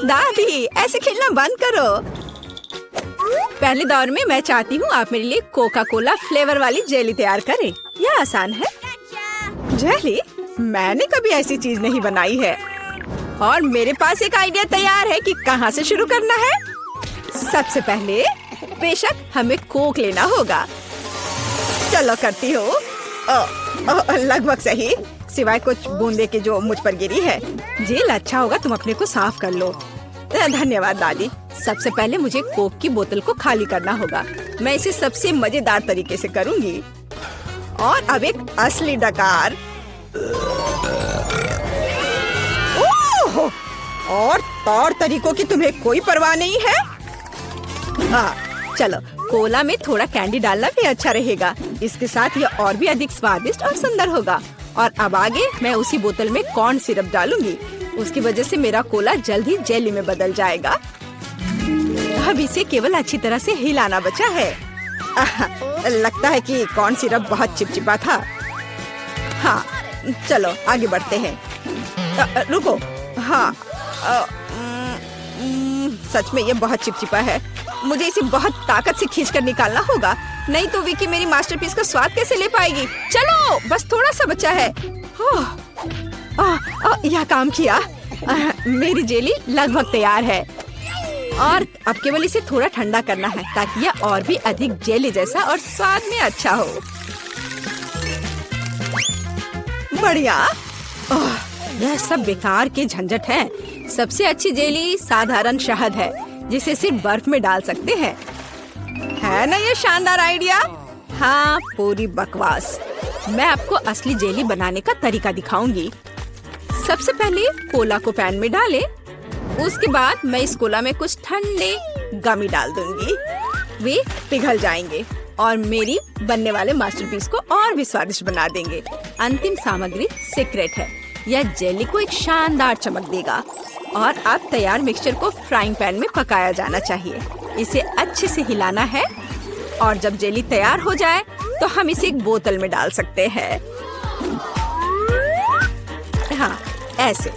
दादी, ऐसे खेलना बंद करो। पहले दौर में मैं चाहती हूँ आप मेरे लिए कोका कोला फ्लेवर वाली जेली तैयार करें। यह आसान है। जेली? मैंने कभी ऐसी चीज नहीं बनाई है। और मेरे पास एक आइडिया तैयार है कि कहाँ से शुरू करना है। सबसे पहले बेशक हमें कोक लेना होगा। चलो करती हूँ। लगभग सही, सिवाय कुछ बूंदे के जो मुझ पर गिरी है। जेल अच्छा होगा तुम अपने को साफ कर लो। धन्यवाद दादी। सबसे पहले मुझे कोक की बोतल को खाली करना होगा। मैं इसे सबसे मजेदार तरीके से करूंगी। और अब एक असली डकार। ओह! और तौर तरीकों की तुम्हें कोई परवाह नहीं है। हाँ, चलो कोला में थोड़ा कैंडी डालना भी अच्छा रहेगा। इसके साथ यह और भी अधिक स्वादिष्ट और सुंदर होगा। और अब आगे मैं उसी बोतल में कॉर्न सिरप डालूंगी। उसकी वजह से मेरा कोला जल्द ही जेली में बदल जाएगा। अब इसे केवल अच्छी तरह से हिलाना बचा है। लगता है कि कॉर्न सिरप बहुत चिपचिपा था। हाँ, चलो आगे बढ़ते हैं। रुको। हाँ, सच में ये बहुत चिपचिपा है। मुझे इसे बहुत ताकत से खींचकर निकालना होगा, नहीं तो विकी मेरी मास्टरपीस का स्वाद कैसे ले पाएगी। चलो, बस थोड़ा सा बचा है। यह काम किया। मेरी जेली लगभग तैयार है। और अब केवल इसे थोड़ा ठंडा करना है ताकि यह और भी अधिक जेली जैसा और स्वाद में अच्छा हो। बढ़िया। यह सब बेकार के झंझट है। सबसे अच्छी जेली साधारण शहद है जिसे सिर्फ बर्फ में डाल सकते हैं। है ना ये शानदार आइडिया? हाँ, पूरी बकवास। मैं आपको असली जेली बनाने का तरीका दिखाऊंगी। सबसे पहले कोला को पैन में डालें। उसके बाद मैं इस कोला में कुछ ठंडे गमी डाल दूंगी। वे पिघल जाएंगे और मेरी बनने वाले मास्टरपीस को और भी स्वादिष्ट बना देंगे। अंतिम सामग्री सीक्रेट है। यह जेली को एक शानदार चमक देगा। और अब तैयार मिक्सचर को फ्राइंग पैन में पकाया जाना चाहिए। इसे अच्छे से हिलाना है और जब जेली तैयार हो जाए तो हम इसे एक बोतल में डाल सकते हैं। हाँ, ऐसे।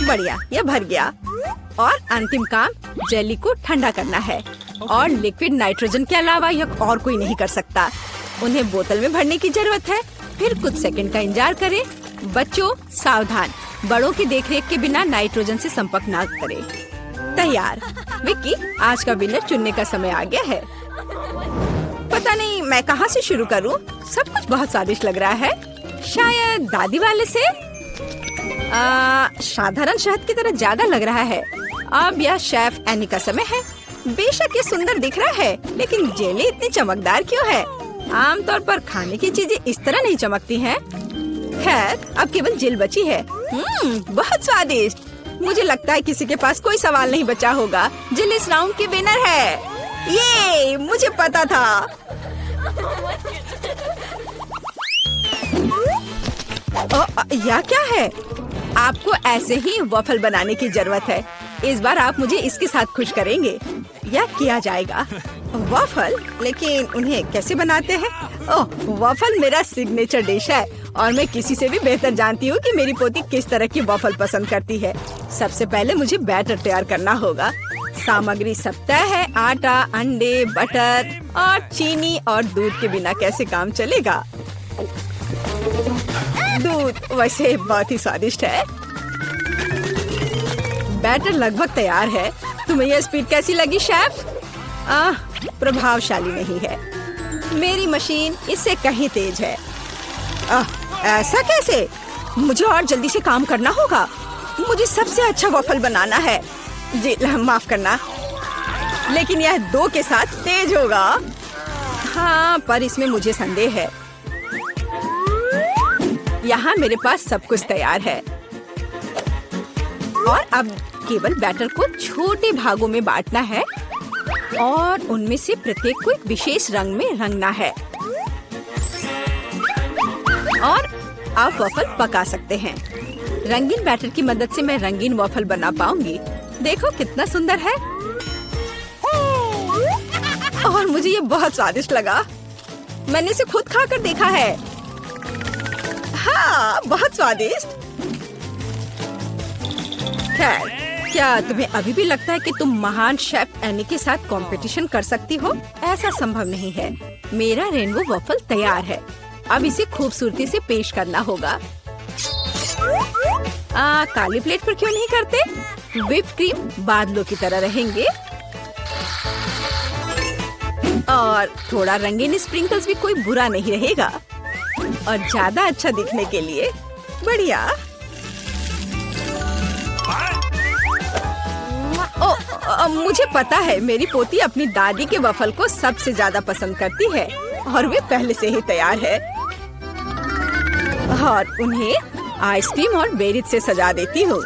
बढ़िया, यह भर गया। और अंतिम काम जेली को ठंडा करना है। और लिक्विड नाइट्रोजन के अलावा यह और कोई नहीं कर सकता। उन्हें बोतल में भरने की जरूरत है। फिर कुछ सेकंड का इंतजार करें। बच्चों सावधान, बड़ों की देखरेख के बिना नाइट्रोजन से संपर्क ना करें। तैयार। विक्की, आज का विनर चुनने का समय आ गया है। पता नहीं मैं कहाँ से शुरू करूँ। सब कुछ बहुत स्वादिष्ट लग रहा है। शायद दादी वाले से। साधारण शहद की तरह ज्यादा लग रहा है। अब यह शेफ एनी का समय है। बेशक ये सुंदर दिख रहा है, लेकिन जेली इतनी चमकदार क्यों है? आमतौर पर खाने की चीजें इस तरह नहीं चमकती हैं। खैर, अब केवल जेल बची है। बहुत स्वादिष्ट। मुझे लगता है किसी के पास कोई सवाल नहीं बचा होगा। जेल इस राउंड की विनर है। ये मुझे पता था। यह क्या है? आपको ऐसे ही वॉफल बनाने की जरूरत है। इस बार आप मुझे इसके साथ खुश करेंगे। यह किया जाएगा। वॉफल? लेकिन उन्हें कैसे बनाते हैं? ओह, वॉफल मेरा सिग्नेचर डिश है और मैं किसी से भी बेहतर जानती हूँ कि मेरी पोती किस तरह की वॉफल पसंद करती है। सबसे पहले मुझे बैटर तैयार करना होगा। सामग्री सब तय है। आटा, अंडे, बटर और चीनी और दूध के बिना कैसे काम चलेगा। दूध वैसे बहुत ही स्वादिष्ट है। बैटर लगभग तैयार है। तुम्हें यह स्पीड कैसी लगी शेफ? प्रभावशाली नहीं है। मेरी मशीन इससे कहीं तेज है। ऐसा कैसे? मुझे और जल्दी से काम करना होगा। मुझे सबसे अच्छा वॉफल बनाना है। जी माफ करना, लेकिन यह 2 के साथ तेज होगा। हाँ, पर इसमें मुझे संदेह है। यहाँ मेरे पास सब कुछ तैयार है और अब केवल बैटर को छोटे भागों में बांटना है और उनमें से प्रत्येक को एक विशेष रंग में रंगना है। और आप वॉफल पका सकते हैं। रंगीन बैटर की मदद से मैं रंगीन वॉफल बना पाऊंगी। देखो कितना सुंदर है। और मुझे ये बहुत स्वादिष्ट लगा। मैंने इसे खुद खाकर देखा है। वाह, बहुत स्वादिष्ट। खैर, क्या तुम्हें अभी भी लगता है कि तुम महान शेफ एनी के साथ कंपटीशन कर सकती हो? ऐसा संभव नहीं है। मेरा रेनबो वॉफल तैयार है। अब इसे खूबसूरती से पेश करना होगा। काली प्लेट पर क्यों नहीं करते? व्हिप क्रीम बादलों की तरह रहेंगे और थोड़ा रंगीन स्प्रिंकल्स भी कोई बुरा नहीं रहेगा। और ज्यादा अच्छा दिखने के लिए बढ़िया। मुझे पता है, मेरी पोती अपनी दादी के वफल को सबसे ज्यादा पसंद करती है और वे पहले से ही तैयार है। और उन्हें आइसक्रीम और बेरीज से सजा देती हूँ।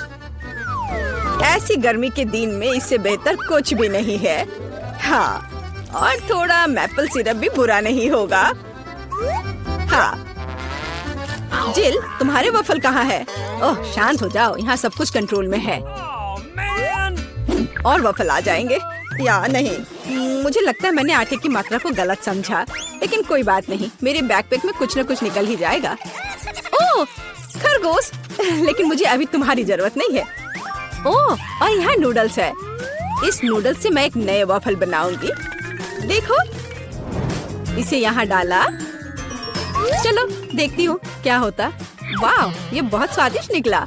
ऐसी गर्मी के दिन में इससे बेहतर कुछ भी नहीं है। हाँ, और थोड़ा मैपल सिरप भी बुरा नहीं होगा। हाँ, जिल, तुम्हारे वफल कहाँ है? ओह, शांत हो जाओ, यहाँ सब कुछ कंट्रोल में है। और वफल आ जाएंगे या नहीं? मुझे लगता है मैंने आटे की मात्रा को गलत समझा, लेकिन कोई बात नहीं, मेरे बैकपैक में कुछ न कुछ निकल ही जाएगा। ओह, खरगोश, लेकिन मुझे अभी तुम्हारी जरूरत नहीं है। ओह, और यहाँ नूडल्स है। इस नूडल्स से मैं एक नए वफल बनाऊंगी। देखो, इसे यहाँ डाला। चलो देखती हूँ क्या होता। वाह, ये बहुत स्वादिष्ट निकला।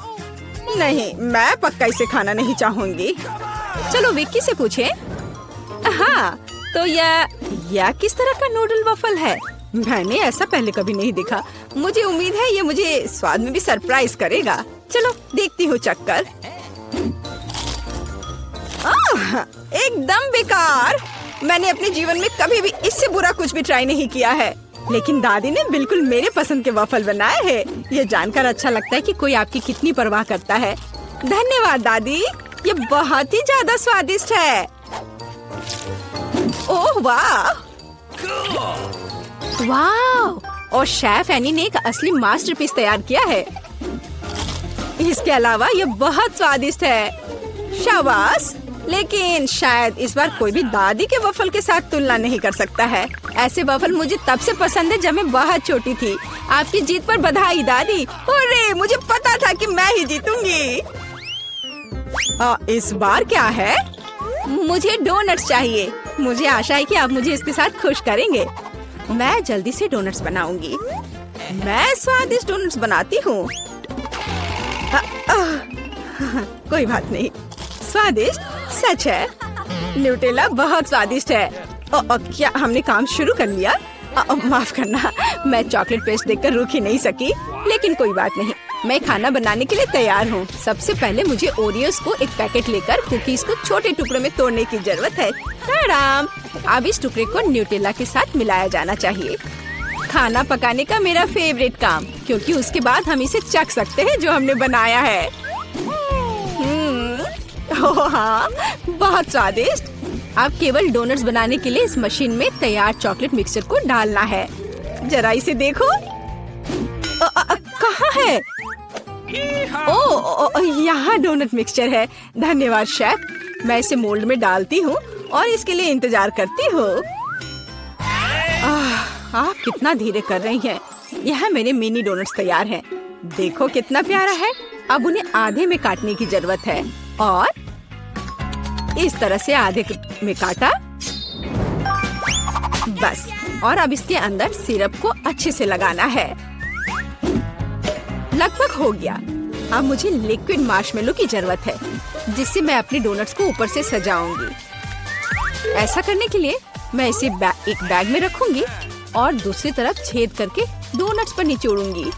नहीं, मैं पक्का इसे खाना नहीं चाहूंगी। चलो विक्की से पूछें। हाँ, तो यह किस तरह का नूडल वफल है? मैंने ऐसा पहले कभी नहीं देखा। मुझे उम्मीद है ये मुझे स्वाद में भी सरप्राइज करेगा। चलो देखती हूँ चक्कर। एकदम बेकार। मैंने अपने जीवन में कभी भी इससे बुरा कुछ भी ट्राई नहीं किया है, लेकिन दादी ने बिल्कुल मेरे पसंद के वफल बनाए हैं। ये जानकर अच्छा लगता है कि कोई आपकी कितनी परवाह करता है। धन्यवाद दादी, ये बहुत ही ज्यादा स्वादिष्ट है। ओह वाह, वाह! और शेफ एनी ने एक असली मास्टरपीस तैयार किया है। इसके अलावा ये बहुत स्वादिष्ट है। शाबाश, लेकिन शायद इस बार कोई भी दादी के वफल के साथ तुलना नहीं कर सकता है। ऐसे वफल मुझे तब से पसंद है जब मैं बहुत छोटी थी। आपकी जीत पर बधाई दादी। अरे, मुझे पता था कि मैं ही जीतूंगी। इस बार क्या है? मुझे डोनट्स चाहिए। मुझे आशा है कि आप मुझे इसके साथ खुश करेंगे। मैं जल्दी से डोनट्स बनाऊंगी। मैं स्वादिष्ट डोनट्स बनाती हूँ। कोई बात नहीं, स्वादिष्ट सच है। न्यूटेला बहुत स्वादिष्ट है। क्या हमने काम शुरू कर लिया? माफ करना, मैं चॉकलेट पेस्ट देखकर रुक ही नहीं सकी, लेकिन कोई बात नहीं, मैं खाना बनाने के लिए तैयार हूँ। सबसे पहले मुझे ओरियोस को एक पैकेट लेकर कुकीज को छोटे टुकड़ों में तोड़ने की जरूरत है। आराम। अब इस टुकड़े को न्यूटेला के साथ मिलाया जाना चाहिए। खाना पकाने का मेरा फेवरेट काम, क्योंकि उसके बाद हम इसे चख सकते हैं जो हमने बनाया है। ओह हाँ, बहुत स्वादिष्ट। अब केवल डोनट्स बनाने के लिए इस मशीन में तैयार चॉकलेट मिक्सचर को डालना है। जरा इसे देखो। कहाँ है? ओह, यहाँ डोनट मिक्सचर है। धन्यवाद शेफ। मैं इसे मोल्ड में डालती हूँ और इसके लिए इंतजार करती हूँ। आप कितना धीरे कर रही हैं। यहाँ मेरे मिनी डोनट्स तैयार हैं। देखो कितना प्यारा है। अब उन्हें आधे में काटने की जरूरत है और इस तरह से आधे में काटा। बस, और अब इसके अंदर सिरप को अच्छे से लगाना है। लगभग हो गया। अब मुझे लिक्विड मार्शमेलो की जरूरत है, जिससे मैं अपने डोनट्स को ऊपर से सजाऊंगी। ऐसा करने के लिए मैं इसे एक बैग में रखूंगी और दूसरी तरफ छेद करके डोनट्स पर निचोड़ूंगी।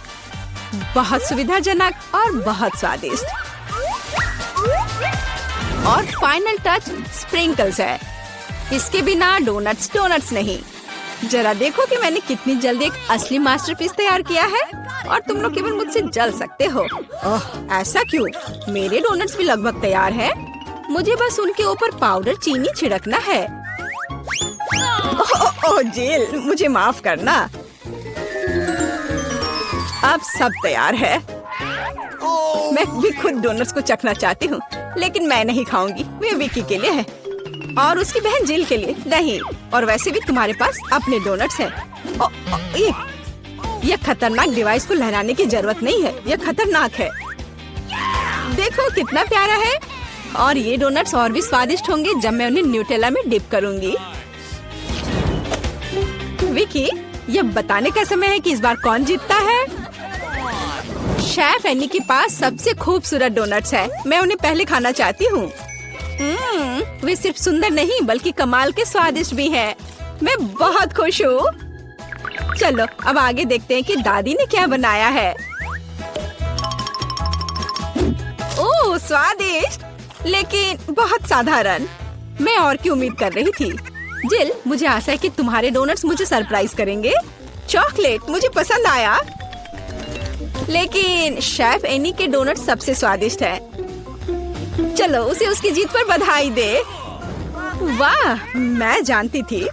बहुत सुविधाजनक और बहुत स्वादिष्ट। और फाइनल टच स्प्रिंकल्स है। इसके बिना डोनट्स नहीं। जरा देखो कि मैंने कितनी जल्दी एक असली मास्टरपीस तैयार किया है और तुम लोग केवल मुझसे जल सकते हो। ओह, ऐसा क्यों? मेरे डोनट्स भी लगभग तैयार हैं। मुझे बस उनके ऊपर पाउडर चीनी छिड़कना है। ओह जेल, मुझे माफ करना। अब सब तैयार है। मैं भी खुद डोनट्स को चखना चाहती हूँ, लेकिन मैं नहीं खाऊंगी। वे विकी के लिए है और उसकी बहन जिल के लिए नहीं। और वैसे भी तुम्हारे पास अपने डोनट्स हैं। यह खतरनाक डिवाइस को लहराने की जरूरत नहीं है, यह खतरनाक है। देखो कितना प्यारा है। और ये डोनट्स और भी स्वादिष्ट होंगे जब मैं उन्हें न्यूटेला में डिप करूंगी। विकी, यह बताने का समय है कि इस बार कौन जीतता है। शेफ एनी के पास सबसे खूबसूरत डोनट्स है, मैं उन्हें पहले खाना चाहती हूँ। वे सिर्फ सुंदर नहीं बल्कि कमाल के स्वादिष्ट भी हैं। मैं बहुत खुश हूँ। चलो अब आगे देखते हैं कि दादी ने क्या बनाया है। ओह स्वादिष्ट, लेकिन बहुत साधारण। मैं और की उम्मीद कर रही थी। जिल, मुझे आशा है कि तुम्हारे डोनट्स मुझे सरप्राइज करेंगे। चॉकलेट मुझे पसंद आया, लेकिन शेफ एनी के डोनट सबसे स्वादिष्ट है। चलो उसे उसकी जीत पर बधाई दे। वाह, मैं जानती थी।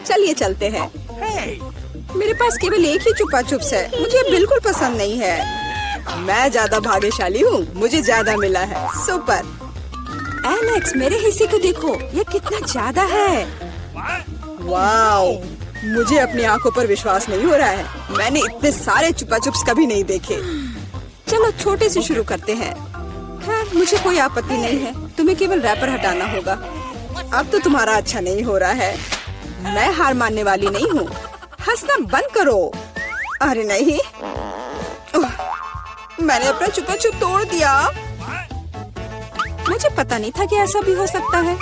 चलिए चलते हैं। मेरे पास केवल एक ही चुपा चुप्स है, मुझे बिल्कुल पसंद नहीं है। मैं ज्यादा भाग्यशाली हूँ, मुझे ज्यादा मिला है। सुपर। एलेक्स, मेरे हिस्से को देखो, ये कितना ज्यादा है। वाओ, मुझे अपनी आंखों पर विश्वास नहीं हो रहा है। मैंने इतने सारे चुपा चुप्स कभी नहीं देखे। चलो छोटे से शुरू करते हैं। खैर मुझे कोई आपत्ति नहीं है, तुम्हें केवल रैपर हटाना होगा। अब तो तुम्हारा अच्छा नहीं हो रहा है। मैं हार मानने वाली नहीं हूँ। हंसना बंद करो। अरे नहीं, मैंने अपना चुपा चुप तोड़ दिया। मुझे पता नहीं था कि ऐसा भी हो सकता है।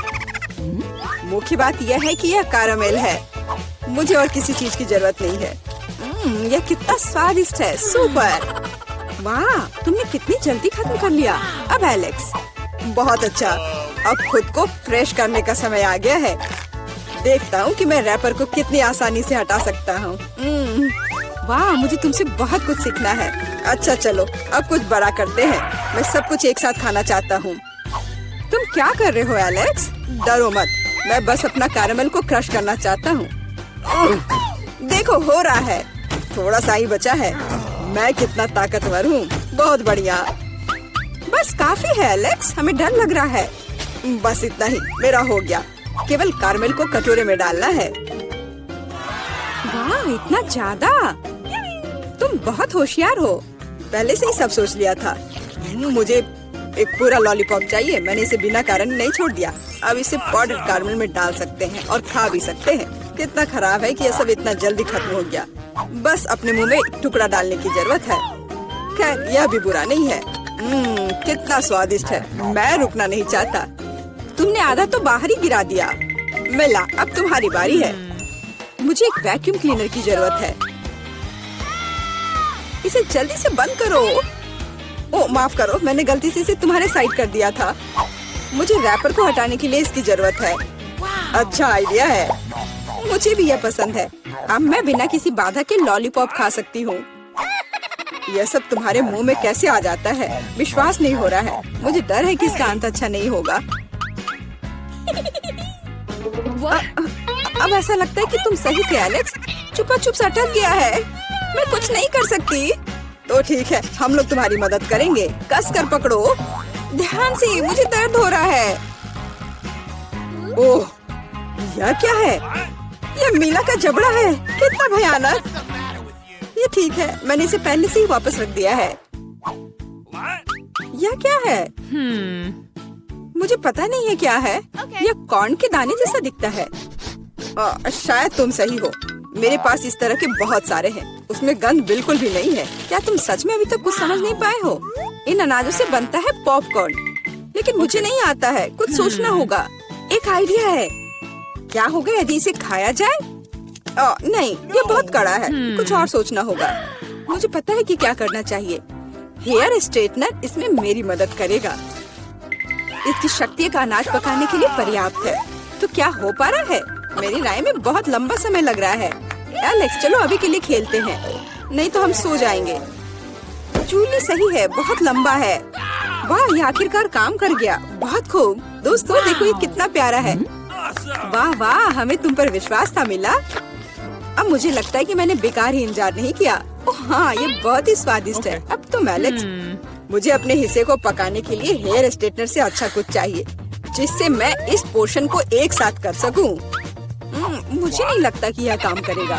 मुख्य बात यह है कि यह कैरामेल है, मुझे और किसी चीज की जरूरत नहीं है। यह कितना स्वादिष्ट है। सुपर। वाह, तुमने कितनी जल्दी खत्म कर लिया। अब एलेक्स, बहुत अच्छा। अब खुद को फ्रेश करने का समय आ गया है। देखता हूँ कि मैं रैपर को कितनी आसानी से हटा सकता हूँ। वाह, मुझे तुमसे बहुत कुछ सीखना है। अच्छा चलो अब कुछ बड़ा करते हैं। मैं सब कुछ एक साथ खाना चाहता हूँ। तुम क्या कर रहे हो एलेक्स? डरो मत, मैं बस अपना कैरामेल को क्रश करना चाहता हूँ। देखो हो रहा है, थोड़ा सा ही बचा है। मैं कितना ताकतवर हूँ। बहुत बढ़िया। बस काफी है एलेक्स, हमें डर लग रहा है। बस इतना ही, मेरा हो गया। केवल कैरामेल को कटोरे में डालना है। वाह, इतना ज्यादा। तुम बहुत होशियार हो, पहले से ही सब सोच लिया था। मुझे एक पूरा लॉलीपॉप चाहिए, मैंने इसे बिना कारण नहीं छोड़ दिया। अब इसे पाउडर कैरामेल में डाल सकते हैं और खा भी सकते हैं। कितना खराब है कि यह सब इतना जल्दी खत्म हो गया। बस अपने मुंह में एक टुकड़ा डालने की जरूरत है। खैर यह भी बुरा नहीं है। कितना स्वादिष्ट है। मैं रुकना नहीं चाहता। तुमने आधा तो बाहर ही गिरा दिया। मिला, अब तुम्हारी बारी है। मुझे एक वैक्यूम क्लीनर की जरूरत है। इसे जल्दी से बंद करो। ओ माफ करो, मैंने गलती से इसे तुम्हारे साइड कर दिया था। मुझे रैपर को हटाने के लिए इसकी जरूरत है। अच्छा आइडिया है, मुझे भी यह पसंद है। अब मैं बिना किसी बाधा के लॉलीपॉप खा सकती हूँ। यह सब तुम्हारे मुंह में कैसे आ जाता है? विश्वास नहीं हो रहा है। मुझे डर है कि इसका अंत अच्छा नहीं होगा। अब ऐसा लगता है कि तुम सही थे एलेक्स। चुपा चुप अटक गया है, मैं कुछ नहीं कर सकती। तो ठीक है, हम लोग तुम्हारी मदद करेंगे। कस कर पकड़ो, ध्यान से, मुझे दर्द हो रहा है। ओह, यह क्या है? यह मीला का जबड़ा है। कितना भयानक। ये ठीक है, मैंने इसे पहले से ही वापस रख दिया है। यह क्या है? मुझे पता नहीं है क्या है। यह कॉर्न के दाने जैसा दिखता है। शायद तुम सही हो। मेरे पास इस तरह के बहुत सारे हैं। उसमें गंध बिल्कुल भी नहीं है। क्या तुम सच में अभी तक कुछ समझ नहीं पाए हो? इन अनाजों से बनता है पॉपकॉर्न, लेकिन मुझे नहीं आता है। कुछ सोचना होगा। एक आइडिया है। क्या होगा यदि इसे खाया जाए? नहीं, ये बहुत कड़ा है। कुछ और सोचना होगा। मुझे पता है कि क्या करना चाहिए। हेयर स्ट्रेटनर इसमें मेरी मदद करेगा। इसकी शक्ति का अनाज पकाने के लिए पर्याप्त है। तो क्या हो पा रहा है? मेरी राय में बहुत लंबा समय लग रहा है। एलेक्स, चलो अभी के लिए खेलते हैं, नहीं तो हम सो जाएंगे। जूली सही है, बहुत लंबा है। वाह, ये आखिरकार काम कर गया। बहुत खूब। दोस्तों देखो ये कितना प्यारा है। वाह वाह, हमें तुम पर विश्वास था मिला। अब मुझे लगता है कि मैंने बेकार ही इंतजार नहीं किया। ओह हाँ, ये बहुत ही स्वादिष्ट है। अब तुम एलेक्स, मुझे अपने हिस्से को पकाने के लिए हेयर स्ट्रेटनर से अच्छा कुछ चाहिए, जिससे मैं इस पोर्शन को एक साथ कर सकूं। मुझे नहीं लगता कि यह काम करेगा।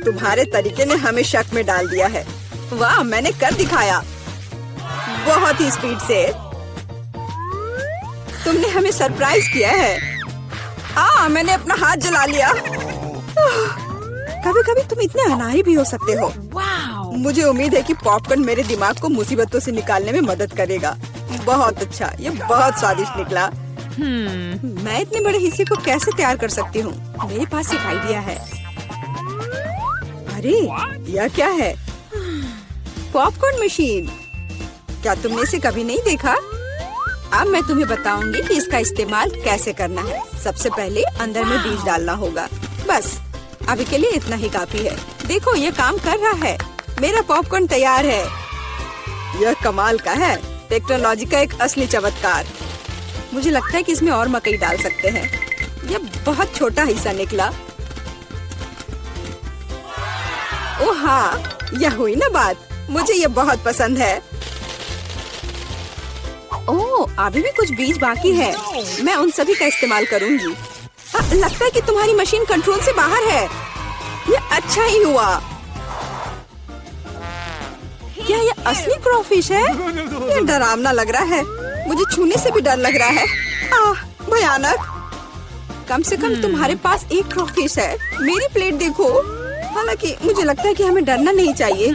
तुम्हारे तरीके ने हमें शक में डाल दिया है। वाह, मैंने कर दिखाया, बहुत ही स्पीड से। तुमने हमें सरप्राइज किया है। मैंने अपना हाथ जला लिया। कभी कभी तुम इतने अनाड़ी भी हो सकते हो। मुझे उम्मीद है कि पॉपकॉर्न मेरे दिमाग को मुसीबतों से निकालने में मदद करेगा। बहुत अच्छा, ये बहुत स्वादिष्ट निकला। मैं इतने बड़े हिस्से को कैसे तैयार कर सकती हूँ? मेरे पास एक आइडिया है। अरे, यह क्या है? Popcorn machine. क्या तुमने इसे कभी नहीं देखा? अब मैं तुम्हें बताऊंगी कि इसका इस्तेमाल कैसे करना है। सबसे पहले अंदर में बीज डालना होगा। बस अभी के लिए इतना ही काफी है। देखो, ये काम कर रहा है। मेरा पॉपकॉर्न तैयार है। यह कमाल का है, टेक्नोलॉजी का एक असली चमत्कार। मुझे लगता है कि इसमें और मकई डाल सकते हैं। यह बहुत छोटा हिस्सा निकला। ओह हाँ, यह हुई ना बात। मुझे यह बहुत पसंद है। ओह, अभी भी कुछ बीज बाकी है। मैं उन सभी का इस्तेमाल करूंगी। लगता है कि तुम्हारी मशीन कंट्रोल से बाहर है। यह अच्छा ही हुआ। क्या यह असली क्रॉफिश है? यह डरावना लग रहा है। मुझे छूने से भी डर लग रहा है। भयानक। कम से कम तुम्हारे पास एक क्रॉफिश है। मेरी प्लेट देखो। हालांकि मुझे लगता है कि हमें डरना नहीं चाहिए।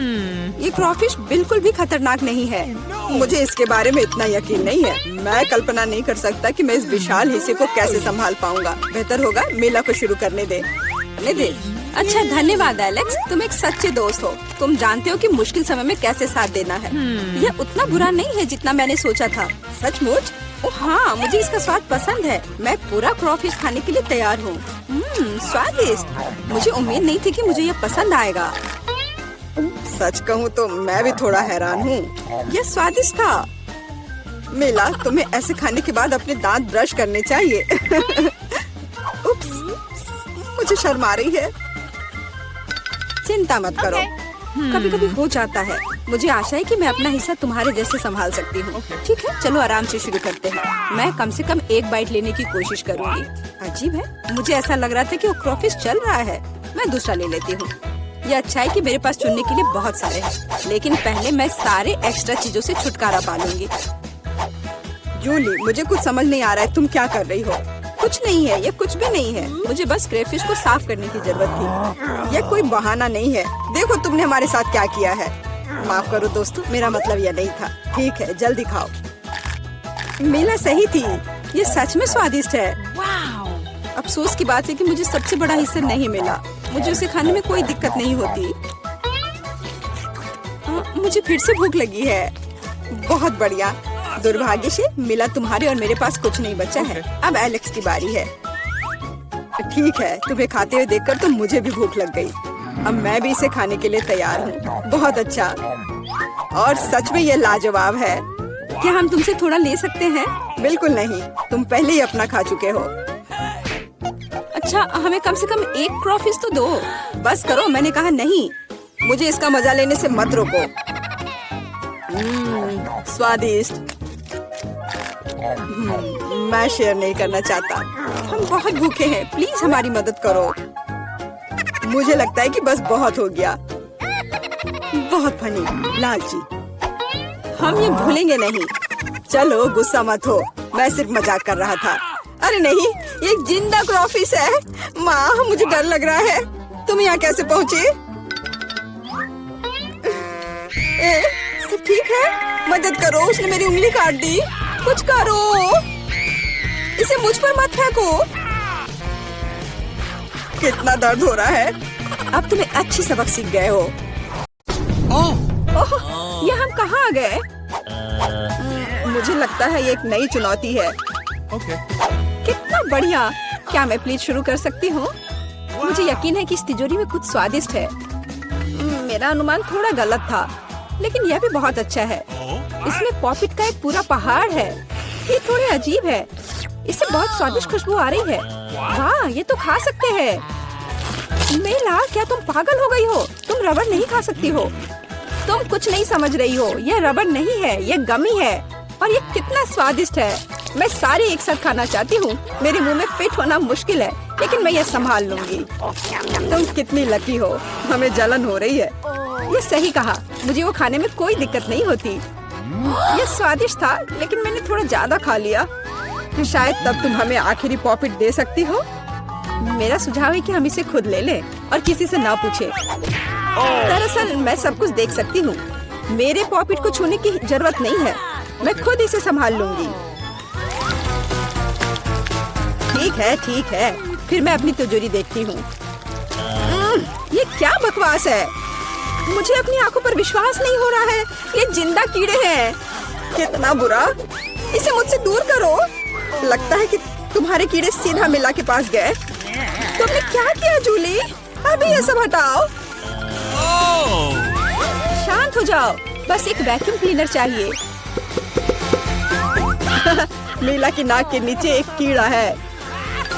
ये क्रॉफिश बिल्कुल भी खतरनाक नहीं है। मुझे इसके बारे में इतना यकीन नहीं है। मैं कल्पना नहीं कर सकता कि मैं इस विशाल हिस्से को कैसे संभाल पाऊंगा। बेहतर होगा मेला को शुरू करने दे। अच्छा, धन्यवाद एलेक्स, तुम एक सच्चे दोस्त हो। तुम जानते हो कि मुश्किल समय में कैसे साथ देना है। यह उतना बुरा नहीं है जितना मैंने सोचा था। सचमुच? ओह हाँ, मुझे इसका स्वाद पसंद है। मैं पूरा क्रॉफिश खाने के लिए तैयार हूँ। स्वादिष्ट। मुझे उम्मीद नहीं थी कि मुझे यह पसंद आएगा। सच कहूँ तो मैं भी थोड़ा हैरान हूँ। यह स्वादिष्ट था। मिला, तुम्हें ऐसे खाने के बाद अपने दांत ब्रश करने चाहिए। उप्स, मुझे शर्म आ रही है। चिंता मत करो, कभी कभी हो जाता है। मुझे आशा है कि मैं अपना हिस्सा तुम्हारे जैसे संभाल सकती हूँ। ठीक है, चलो आराम से शुरू करते हैं। मैं कम से कम एक बाइट लेने की कोशिश करूँगी। अजीब है, मुझे ऐसा लग रहा था कि वो क्रॉफिश चल रहा है। मैं दूसरा ले लेती हूँ। ये अच्छा है कि मेरे पास चुनने के लिए बहुत सारे हैं, लेकिन पहले मैं सारे एक्स्ट्रा चीजों से छुटकारा पा लूंगी। जूली, मुझे कुछ समझ नहीं आ रहा है, तुम क्या कर रही हो? कुछ नहीं है, ये कुछ भी नहीं है। मुझे बस क्रेफिश को साफ करने की जरूरत थी। ये कोई बहाना नहीं है। देखो तुमने हमारे साथ क्या किया है। माफ करो दोस्तों, मेरा मतलब यह नहीं था। ठीक है, जल्दी खाओ। मीला सही थी, ये सच में स्वादिष्ट है। अफसोस की बात है कि मुझे सबसे बड़ा हिस्सा नहीं मिला। मुझे उसे खाने में कोई दिक्कत नहीं होती। मुझे फिर से भूख लगी है। बहुत बढ़िया। दुर्भाग्य से मिला तुम्हारे और मेरे पास कुछ नहीं बचा है। अब एलेक्स की बारी है। ठीक है, तुम्हें खाते हुए देखकर तो मुझे भी भूख लग गई। अब मैं भी इसे खाने के लिए तैयार हूँ। बहुत अच्छा, और सच में ये लाजवाब है। क्या हम तुमसे थोड़ा ले सकते हैं? बिल्कुल नहीं, तुम पहले ही अपना खा चुके हो। अच्छा, हमें कम से कम एक क्रॉफिश तो दो। बस करो, मैंने कहा नहीं। मुझे इसका मजा लेने से मत रोको। स्वादिष्ट। मैं शेयर नहीं करना चाहता। हम बहुत भूखे हैं, प्लीज हमारी मदद करो। मुझे लगता है कि बस बहुत हो गया। बहुत फनी, लालची। हम ये भूलेंगे नहीं। चलो गुस्सा मत हो, मैं सिर्फ मजाक कर रहा था। अरे नहीं, ये एक जिंदा क्रॉफिश है। माँ, मुझे डर लग रहा है। तुम यहाँ कैसे पहुँचे? सब ठीक है? मदद करो, उसने मेरी उंगली काट दी। कुछ करो, इसे मुझ पर मत फेंको। कितना दर्द हो रहा है। अब तुम्हें अच्छी सबक सीख गए हो। ओह, ये हम कहाँ आ गए? मुझे लगता है ये एक नई चुनौती है। कितना बढ़िया। क्या मैं प्लीज शुरू कर सकती हूँ? मुझे यकीन है कि इस तिजोरी में कुछ स्वादिष्ट है। मेरा अनुमान थोड़ा गलत था, लेकिन यह भी बहुत अच्छा है। इसमें पॉपिट का एक पूरा पहाड़ है। ये थोड़े अजीब है। इससे बहुत स्वादिष्ट खुशबू आ रही है। वाह, ये तो खा सकते हैं। मेला, क्या तुम पागल हो गई हो? तुम रबड़ नहीं खा सकती हो। तुम कुछ नहीं समझ रही हो। यह रबड़ नहीं है, यह गमी है। और ये कितना स्वादिष्ट है। मैं सारे एक साथ खाना चाहती हूँ। मेरे मुंह में फिट होना मुश्किल है। लेकिन मैं ये संभाल लूंगी। तुम कितनी लकी हो, हमें जलन हो रही है। ये सही कहा, मुझे वो खाने में कोई दिक्कत नहीं होती। ये स्वादिष्ट था, लेकिन मैंने थोड़ा ज्यादा खा लिया। शायद तब तुम हमें आखिरी पॉपिट दे सकती हो। मेरा सुझाव है कि हम इसे खुद ले लें और किसी से ना पूछे। दरअसल मैं सब कुछ देख सकती हूँ। मेरे पॉपिट को छूने की जरूरत नहीं है, मैं खुद इसे संभाल लूंगी। ठीक है, फिर मैं अपनी तिजोरी देखती हूँ। ये क्या बकवास है? मुझे अपनी आंखों पर विश्वास नहीं हो रहा है। ये जिंदा कीड़े हैं। कितना बुरा, इसे मुझसे दूर करो। लगता है कि तुम्हारे कीड़े सीधा मिला के पास गए। तुमने क्या किया जूली? अभी ये सब हटाओ। शांत हो जाओ, बस एक वैक्यूम क्लीनर चाहिए। मीला की नाक के नीचे एक कीड़ा है,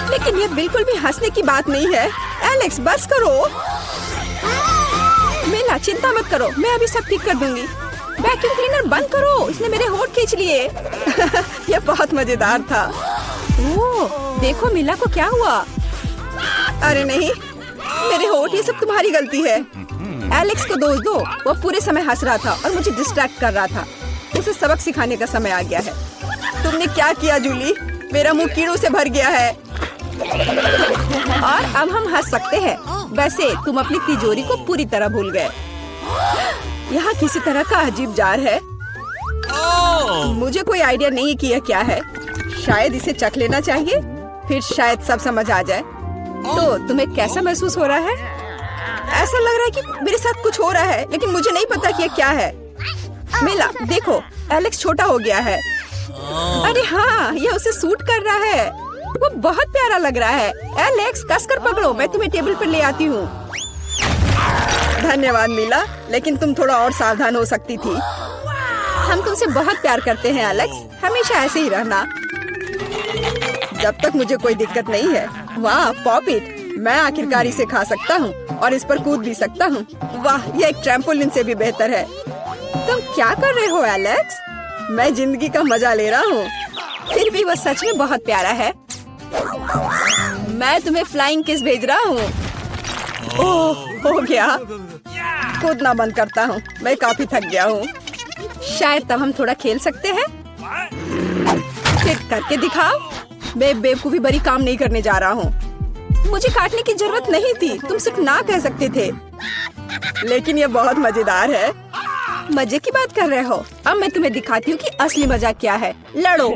लेकिन ये बिल्कुल भी हंसने की बात नहीं है। एलेक्स बस करो। मीला चिंता मत करो, मैं अभी सब ठीक कर दूंगी। वैक्यूम क्लीनर बंद करो, इसने मेरे होंठ खींच लिए। ये बहुत मजेदार था। ओह, देखो मीला को क्या हुआ। अरे नहीं, मेरे होंठ, ये सब तुम्हारी गलती है। एलेक्स को दोष दो, वो पूरे समय हंस रहा था और मुझे डिस्ट्रैक्ट कर रहा था। उसे सबक सिखाने का समय आ गया है। तुमने क्या किया जूली? मेरा मुंह कीड़ों से भर गया है। और अब हम हंस सकते हैं। वैसे तुम अपनी तिजोरी को पूरी तरह भूल गए। यहाँ किसी तरह का अजीब जार है। मुझे कोई आइडिया नहीं कि यह क्या है। शायद इसे चख लेना चाहिए, फिर शायद सब समझ आ जाए। तो तुम्हें कैसा महसूस हो रहा है? ऐसा लग रहा है कि मेरे साथ कुछ हो रहा है, लेकिन मुझे नहीं पता कि यह क्या है। मीला देखो, एलेक्स छोटा हो गया है। अरे हाँ, ये उसे सूट कर रहा है। वो बहुत प्यारा लग रहा है। एलेक्स कसकर पकड़ो, मैं तुम्हें टेबल पर ले आती हूँ। धन्यवाद मीला, लेकिन तुम थोड़ा और सावधान हो सकती थी। हम तुमसे बहुत प्यार करते हैं एलेक्स, हमेशा ऐसे ही रहना। जब तक मुझे कोई दिक्कत नहीं है। वाह पॉपिट, मैं आखिरकार इसे खा सकता हूँ और इस पर कूद भी सकता हूँ। वाह, ये एक ट्रैम्पोलिन से भी बेहतर है। तुम क्या कर रहे हो एलेक्स? मैं जिंदगी का मजा ले रहा हूँ। फिर भी वो सच में बहुत प्यारा है। मैं तुम्हें फ्लाइंग किस भेज रहा हूँ। ओह, हो गया। कूदना बंद करता हूँ, मैं काफी थक गया हूँ। शायद तब हम थोड़ा खेल सकते हैं। फिर करके दिखाओ। मैं बेवकूफी भरी काम नहीं करने जा रहा हूँ। मुझे काटने की जरूरत नहीं थी, तुम सिर्फ ना कह सकते थे। लेकिन ये बहुत मजेदार है। मजे की बात कर रहे हो? अब मैं तुम्हें दिखाती हूँ कि असली मजा क्या है। लड़ो।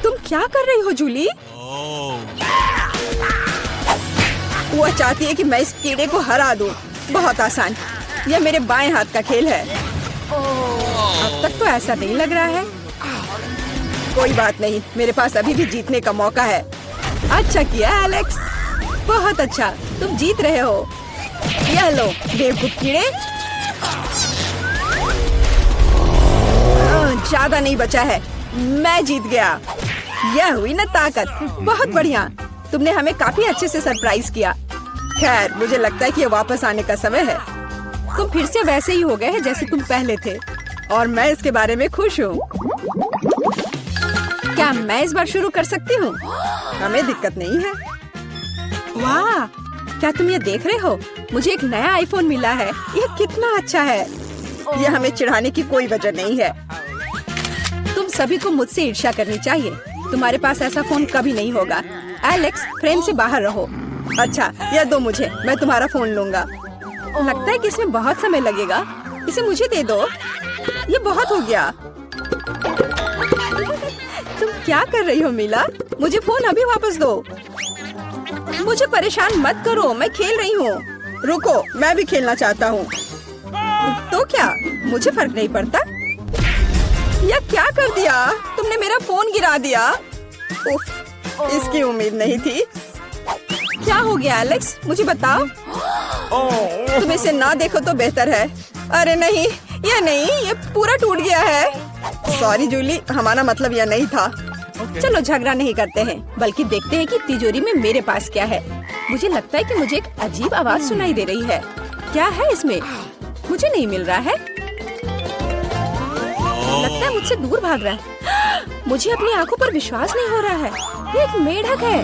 तुम क्या कर रही हो जूली? वो चाहती है कि मैं इस कीड़े को हरा दूं। बहुत आसान, यह मेरे बाएं हाथ का खेल है। अब तक तो ऐसा नहीं लग रहा है। कोई बात नहीं, मेरे पास अभी भी जीतने का मौका है। अच्छा किया एलेक्स, बहुत अच्छा, तुम जीत रहे हो। यह लो बेवकूफ कीड़े। ज्यादा नहीं बचा है, मैं जीत गया। यह हुई ना ताकत। बहुत बढ़िया, तुमने हमें काफी अच्छे से सरप्राइज किया। खैर, मुझे लगता है कि ये वापस आने का समय है। तुम फिर से वैसे ही हो गए हैं जैसे तुम पहले थे, और मैं इसके बारे में खुश हूँ। क्या मैं इस बार शुरू कर सकती हूँ? हमें दिक्कत नहीं है। वाह, क्या तुम ये देख रहे हो? मुझे एक नया आईफोन मिला है। यह कितना अच्छा है। यह हमें चिढ़ाने की कोई वजह नहीं है। तुम सभी को मुझसे ईर्ष्या करनी चाहिए। तुम्हारे पास ऐसा फोन कभी नहीं होगा। एलेक्स, फ्रेम से बाहर रहो। अच्छा, यह दो मुझे, मैं तुम्हारा फोन लूंगा। लगता है कि इसमें बहुत समय लगेगा। इसे मुझे दे दो। ये बहुत हो गया। तुम क्या कर रही हो मीला? मुझे फोन अभी वापस दो। मुझे परेशान मत करो, मैं खेल रही हूँ। रुको, मैं भी खेलना चाहता हूँ। तो क्या, मुझे फर्क नहीं पड़ता। यह क्या कर दिया? तुमने मेरा फोन गिरा दिया। उफ, इसकी उम्मीद नहीं थी। क्या हो गया एलेक्स, मुझे बताओ। तुम इसे ना देखो तो बेहतर है। अरे नहीं, ये पूरा टूट गया है। सॉरी जूली, हमारा मतलब यह नहीं था। चलो झगड़ा नहीं करते हैं, बल्कि देखते हैं कि तिजोरी में मेरे पास क्या है। मुझे लगता है कि मुझे एक अजीब आवाज सुनाई दे रही है। क्या है इसमें? मुझे नहीं मिल रहा है। लगता है मुझसे दूर भाग रहा है। मुझे अपनी आंखों पर विश्वास नहीं हो रहा है। ये एक मेढक है।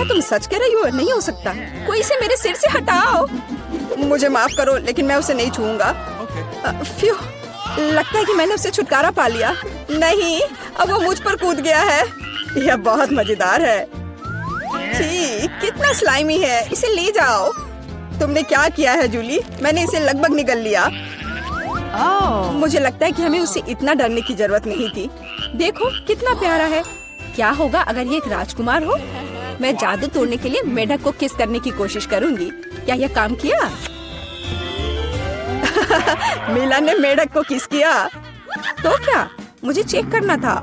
क्या तुम सच कह रही हो? नहीं हो सकता, कोई इसे मेरे सिर से हटाओ। मुझे माफ करो, लेकिन मैं उसे नहीं छूऊंगा। फ्यू, लगता है कि मैंने उससे छुटकारा पा लिया। नहीं, अब वो मुझ पर कूद गया है। यह बहुत मजेदार है। छी, कितना स्लाइमी है। इसे ले जाओ। तुमने क्या किया है जूली? मैंने इसे लगभग निगल लिया। मुझे लगता है कि हमें उससे इतना डरने की जरूरत नहीं थी। देखो कितना प्यारा है। क्या होगा अगर ये एक राजकुमार हो? मैं जादू तोड़ने के लिए मेढक को किस करने की कोशिश करूंगी। क्या यह काम किया? मीला ने मेढक को किस किया। तो क्या? मुझे चेक करना था।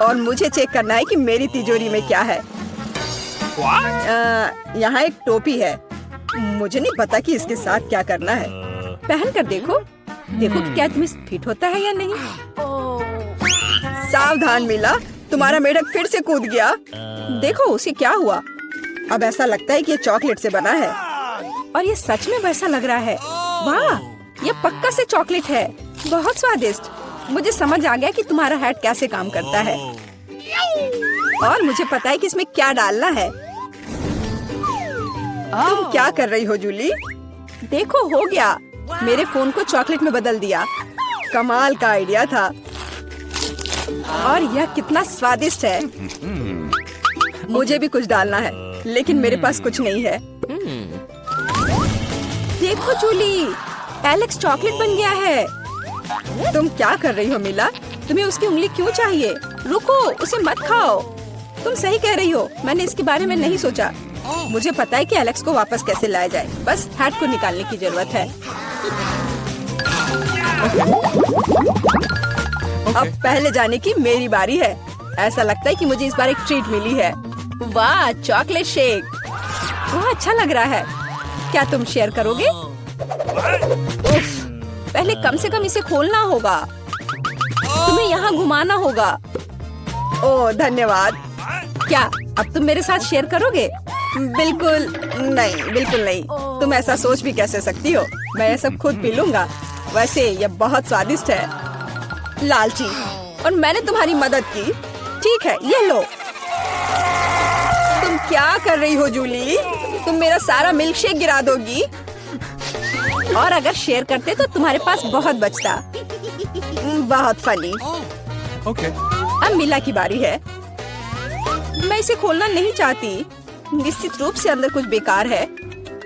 और मुझे चेक करना है कि मेरी तिजोरी में क्या है। यहाँ एक टोपी है। मुझे नहीं पता कि इसके साथ क्या करना है। पहन कर देखो। देखो कि क्या तुम्हें फिट होता है या नहीं। सावधान मीला, तुम्हारा मेढक फिर से कूद गया। देखो उसे क्या हुआ। अब ऐसा लगता है कि ये चॉकलेट से बना है। और ये सच में वैसा लग रहा है। वाह, ये पक्का से चॉकलेट है। बहुत स्वादिष्ट। मुझे समझ आ गया कि तुम्हारा हैट कैसे काम करता है। और मुझे पता है कि इसमें क्या डालना है। तुम क्या कर रही हो जूली? देखो हो गया। मेरे फोन को चॉकलेट में बदल दिया। कमाल का आइडिया था। और यह कितना स्वादिष्ट है। मुझे भी कुछ डालना है, लेकिन मेरे पास कुछ नहीं है। देखो जूली, एलेक्स चॉकलेट बन गया है। तुम क्या कर रही हो मीला? तुम्हें उसकी उंगली क्यों चाहिए? रुको, उसे मत खाओ। तुम सही कह रही हो, मैंने इसके बारे में नहीं सोचा। मुझे पता है कि एलेक्स को वापस कैसे लाया जाए। बस हैट को निकालने की जरूरत है। अब पहले जाने की मेरी बारी है। ऐसा लगता है कि मुझे इस बार एक ट्रीट मिली है। वाह, चॉकलेट शेक। वह अच्छा लग रहा है। क्या तुम शेयर करोगे? उफ, पहले कम से कम इसे खोलना होगा। तुम्हें यहाँ घुमाना होगा। ओह धन्यवाद। क्या अब तुम मेरे साथ शेयर करोगे? बिल्कुल नहीं, बिल्कुल नहीं। तुम ऐसा सोच भी कैसे सकती हो? मैं ये सब खुद पी लूंगा। वैसे यह बहुत स्वादिष्ट है। लालची, और मैंने तुम्हारी मदद की। ठीक है, ये लो। तुम क्या कर रही हो जूली? तुम मेरा सारा मिल्क शेक गिरा दोगी। और अगर शेयर करते तो तुम्हारे पास बहुत बचता। बहुत फनी। अब मीला की बारी है। मैं इसे खोलना नहीं चाहती। निश्चित रूप से अंदर कुछ बेकार है।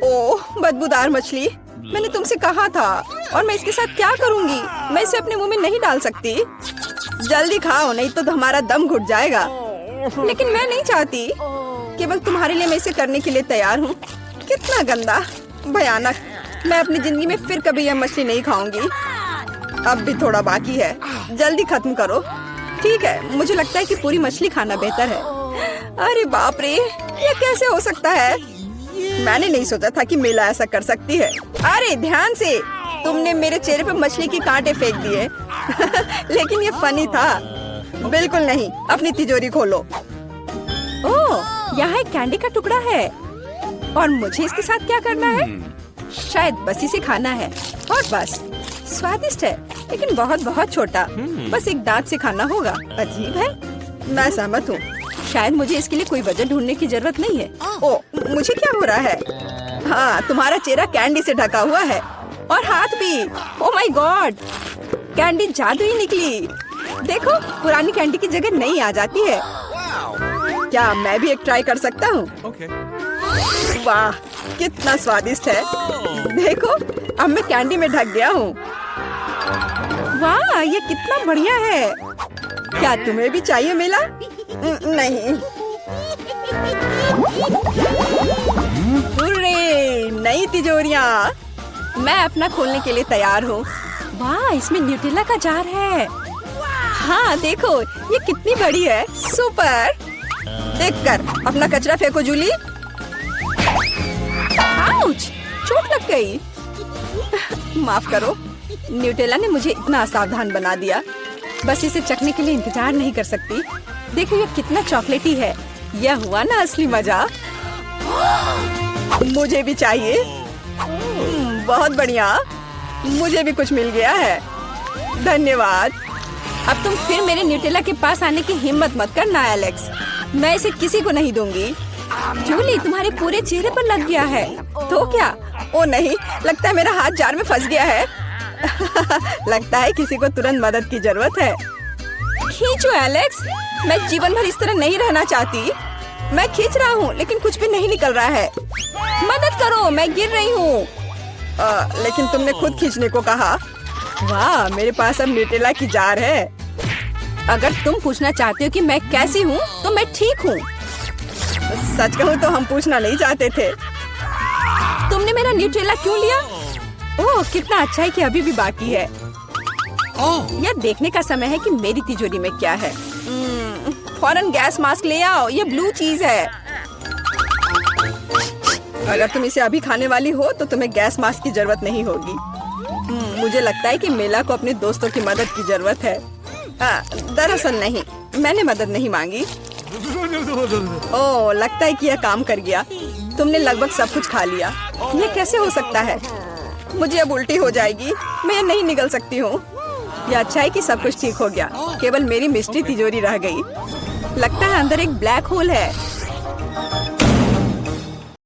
ओह, बदबूदार मछली। मैंने तुमसे कहा था। और मैं इसके साथ क्या करूंगी? मैं इसे अपने मुंह में नहीं डाल सकती। जल्दी खाओ, नहीं तो हमारा दम घुट जाएगा। लेकिन मैं नहीं चाहती। केवल तुम्हारे लिए मैं इसे करने के लिए तैयार हूँ। कितना गंदा, भयानक। मैं अपनी जिंदगी में फिर कभी यह मछली नहीं खाऊंगी। अब भी थोड़ा बाकी है। जल्दी खत्म करो। ठीक है, मुझे लगता है कि पूरी मछली खाना बेहतर है। अरे बाप रे, ये कैसे हो सकता है? मैंने नहीं सोचा था कि मीला ऐसा कर सकती है। अरे ध्यान से, तुमने मेरे चेहरे पर मछली के कांटे फेंक दिए। लेकिन ये फनी था। बिल्कुल नहीं, अपनी तिजोरी खोलो। ओह, यहाँ एक कैंडी का टुकड़ा है। और मुझे इसके साथ क्या करना है? शायद बस इसे खाना है। और बस, स्वादिष्ट है, लेकिन बहुत बहुत छोटा। बस एक दांत से खाना होगा। अजीब है। मैं सहमत हूँ। शायद मुझे इसके लिए कोई वजह ढूंढने की जरूरत नहीं है। ओह, मुझे क्या हो रहा है? हाँ, तुम्हारा चेहरा कैंडी से ढका हुआ है। और हाथ भी। ओह माय गॉड, कैंडी जादू ही निकली। देखो, पुरानी कैंडी की जगह नई आ जाती है। क्या मैं भी एक ट्राई कर सकता हूँ? वाह, कितना स्वादिष्ट है। देखो, अब मैं कैंडी में ढक गया हूँ। वाह, ये कितना बढ़िया है। क्या तुम्हें भी चाहिए मीला? नहीं। हुर्रे, नई तिजोरियाँ। मैं अपना खोलने के लिए तैयार हूँ। वाह, इसमें न्यूटेला का जार है। हाँ देखो, ये कितनी बड़ी है। सुपर। देखकर अपना कचरा फेंको जूली। आउच, चोट लग गई। माफ करो, न्यूटेला ने मुझे इतना असावधान बना दिया। बस इसे चखने के लिए इंतजार नहीं कर सकती। देखो ये कितना चॉकलेटी है। यह हुआ ना असली मजा। मुझे भी चाहिए। बहुत बढ़िया, मुझे भी कुछ मिल गया है। धन्यवाद। अब तुम फिर मेरे न्यूटेला के पास आने की हिम्मत मत करना एलेक्स। मैं इसे किसी को नहीं दूंगी। जूली, तुम्हारे पूरे चेहरे पर लग गया है। तो क्या? ओ नहीं, लगता है मेरा हाथ जार में फंस गया है। लगता है किसी को तुरंत मदद की जरूरत है। खींचो एलेक्स, मैं जीवन भर इस तरह नहीं रहना चाहती। मैं खींच रहा हूँ लेकिन कुछ भी नहीं निकल रहा है। मदद करो, मैं गिर रही हूँ। लेकिन तुमने खुद खींचने को कहा। वाह, मेरे पास अब न्यूटेला की जार है। अगर तुम पूछना चाहते हो कि मैं कैसी हूँ तो मैं ठीक हूँ। सच कहूँ तो हम पूछना नहीं चाहते थे। तुमने मेरा न्यूटेला क्यों लिया? ओह, कितना अच्छा है कि अभी भी बाकी है। यह देखने का समय है कि मेरी तिजोरी में क्या है। फौरन गैस मास्क ले आओ, ये ब्लू चीज है। अगर तुम इसे अभी खाने वाली हो तो तुम्हें गैस मास्क की जरूरत नहीं होगी। मुझे लगता है कि मेला को अपने दोस्तों की मदद की जरूरत है। दरअसल नहीं, मैंने मदद नहीं मांगी। ओह, लगता है कि यह काम कर गया। तुमने लगभग सब कुछ खा लिया। यह कैसे हो सकता है? मुझे अब उल्टी हो जाएगी। मैं नहीं निकल सकती हूँ। यह अच्छा है कि सब कुछ ठीक हो गया। केवल मेरी मिस्ट्री तिजोरी रह गई। लगता है अंदर एक ब्लैक होल है।